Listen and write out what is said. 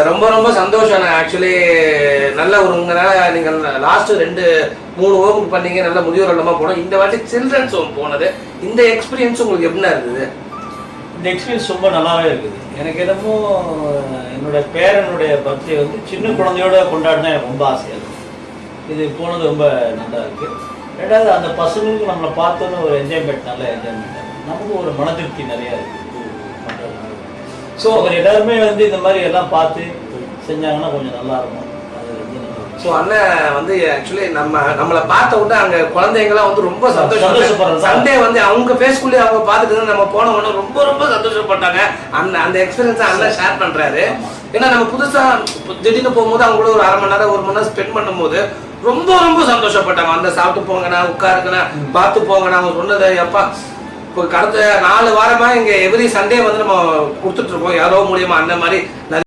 ரொம்ப ரொம்ப சந்தோஷம். ஆக்சுவலி நல்ல ஒரு உங்களால நீங்கள் லாஸ்ட் 2-3 வகுப்பு பண்ணீங்க, நல்ல முதியோர் இல்லமா போனோம். இந்த வாட்டி சில்ட்ரன்ஸ் ஹோம் போனது, இந்த எக்ஸ்பீரியன்ஸ் உங்களுக்கு எப்படி இருந்தது? இந்த எக்ஸ்பீரியன்ஸ் ரொம்ப நல்லாவே இருக்குது. எனக்கு என்னமோ என்னோட பேரனுடைய பர்த்டே வந்து சின்ன குழந்தையோட கொண்டாடினா எனக்கு ரொம்ப ஆசையாக இருக்குது. இது போனது ரொம்ப நல்லா இருக்குது. ரெண்டாவது அந்த பசங்களுக்கு நம்மளை பார்த்தோன்னு ஒரு என்ஜாய்மெண்ட், நல்ல என்ஜாய்மெண்ட், நமக்கு ஒரு மன திருப்தி நிறையா இருக்குது. ஸோ அவர் எல்லாருமே வந்து இந்த மாதிரி எல்லாம் பார்த்து செஞ்சாங்கன்னா கொஞ்சம் நல்லா இருக்கும். அது வந்து ஸோ அண்ணன் வந்து ஆக்சுவலி நம்மளை பார்த்த விட்டு அங்கே குழந்தைங்களாம் வந்து ரொம்ப சந்தோஷப்படுறாங்க. சண்டே வந்து அவங்க ஃபேஸ்குள்ளே அவங்க பார்த்துட்டு நம்ம போன உடனே ரொம்ப ரொம்ப சந்தோஷப்பட்டாங்க. அந்த எக்ஸ்பீரியன்ஸை அண்ணன் ஷேர் பண்ணுறாரு. ஏன்னா நம்ம புதுசாக திடீர்னு போகும்போது அவங்க கூட ஒரு 1/2 மணி நேரம் 1 மணி நேரம் ஸ்பெண்ட் பண்ணும்போது ரொம்ப ரொம்ப சந்தோஷப்பட்டாங்க. அந்த சாப்பிட்டு போங்கண்ணா, உட்காருங்கண்ணா, பார்த்து போங்கண்ணா, அவங்க சொன்னதை எப்பா இப்போ கடந்த 4 வாரமா இங்கே எவ்ரி சண்டே வந்து நம்ம கொடுத்துட்டு இருக்கோம் யாரோ மூலியமா அந்த மாதிரி.